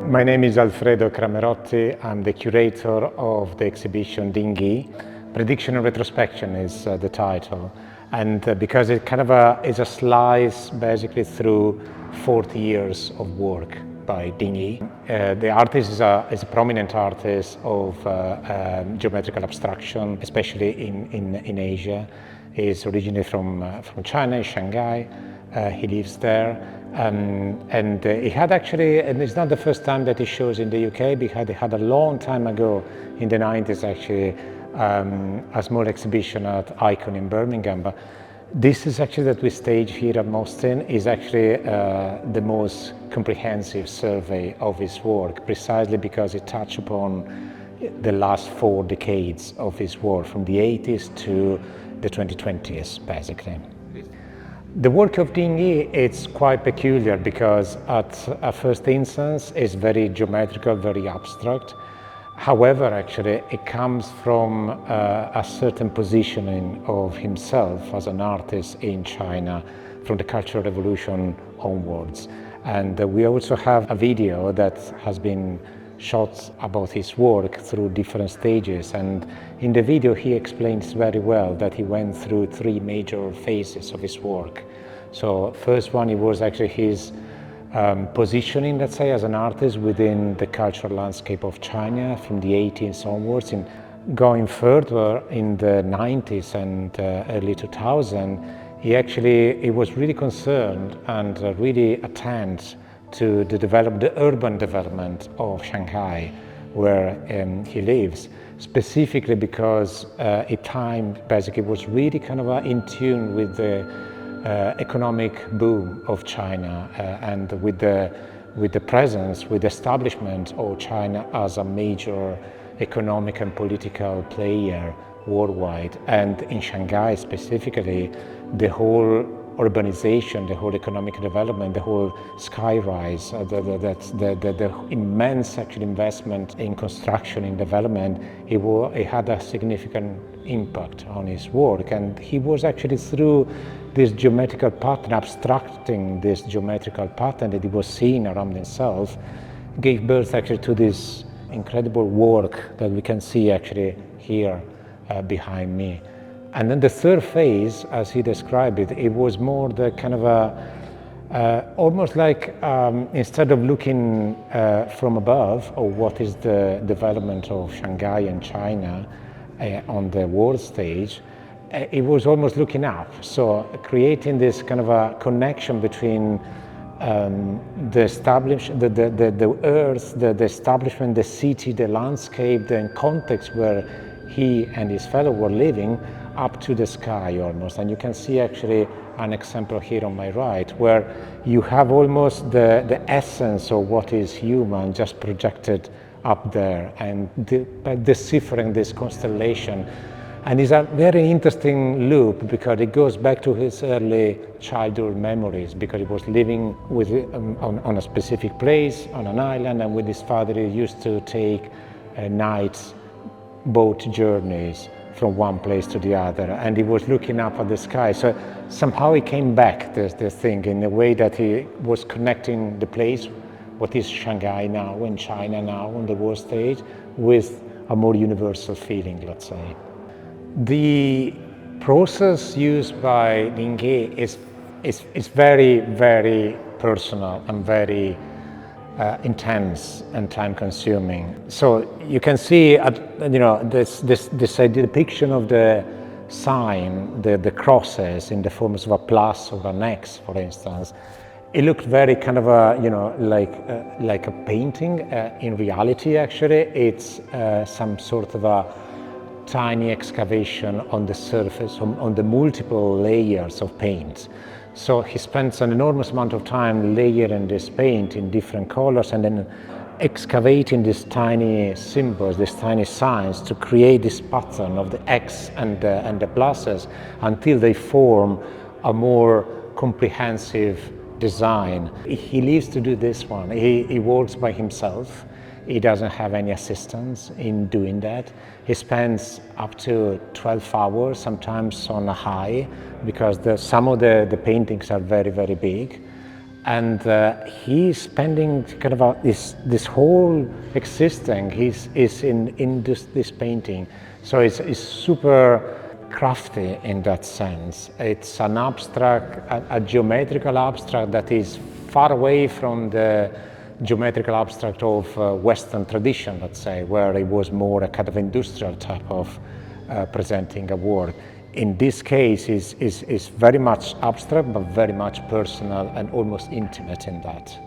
My name is Alfredo Cramerotti. I'm the curator of the exhibition Dinghy. Prediction and Retrospection is the title. And because it kind of is a slice basically through 40 years of work by Dinghy. The artist is a prominent artist of geometrical abstraction, especially in Asia. He's originally from China, Shanghai. He lives there. And he had actually, and it's not the first time that he shows in the UK, because he had a long time ago, in the 90s actually, a small exhibition at Icon in Birmingham. But this is actually that we stage here at Mostin is actually the most comprehensive survey of his work, precisely because it touched upon the last 4 decades of his work, from the 80s to the 2020s, basically. The work of Dinghy is quite peculiar because at a first instance it's very geometrical, very abstract. However, actually it comes from a certain positioning of himself as an artist in China from the Cultural Revolution onwards. And we also have a video that has been shot about his work through different stages, and in the video he explains very well that he went through 3 major phases of his work. So first one, it was actually his positioning, let's say, as an artist within the cultural landscape of China from the 80s onwards. And going further in the 90s and early 2000, he was really concerned and really attend to the urban development of Shanghai, where he lives, specifically because at time basically was really kind of in tune with the economic boom of China and with the presence, with the establishment of China as a major economic and political player worldwide. And in Shanghai specifically, the whole urbanization, the whole economic development, the whole skyrise, the immense actual investment in construction, in development, it had a significant impact on his work. And he was actually through this geometrical pattern, abstracting this geometrical pattern that he was seeing around himself, gave birth actually to this incredible work that we can see actually here behind me. And then the third phase, as he described it, it was more the kind of almost like instead of looking from above, or what is the development of Shanghai and China on the world stage, it was almost looking up. So creating this kind of a connection between the earth, the establishment, the city, the landscape, the context where he and his fellow were living, up to the sky almost. And you can see actually an example here on my right, where you have almost the essence of what is human just projected up there and deciphering this constellation. And it's a very interesting loop because it goes back to his early childhood memories, because he was living on a specific place, on an island, and with his father he used to take night boat journeys from one place to the other, and he was looking up at the sky. So somehow he came back, this thing, in a way that he was connecting the place, what is Shanghai now and China now on the world stage, with a more universal feeling, let's say. The process used by Dinghy is very, very personal and very intense and time-consuming. So you can see, this depiction of the sign, the crosses in the forms of a plus or an X, for instance. It looked very kind of like a painting. In reality, actually, it's some sort of a tiny excavation on the surface, on the multiple layers of paint. So he spends an enormous amount of time layering this paint in different colors and then excavating these tiny symbols, these tiny signs, to create this pattern of the X and the pluses until they form a more comprehensive design. He lives to do this one. He works by himself. He doesn't have any assistance in doing that. He spends up to 12 hours, sometimes on a high, because some of the paintings are very, very big. And he's spending kind of this whole existing is in this painting. So it's super crafty in that sense. It's an abstract, a geometrical abstract that is far away from the geometrical abstract of Western tradition, let's say, where it was more a kind of industrial type of presenting a work. In this case, is very much abstract, but very much personal and almost intimate in that.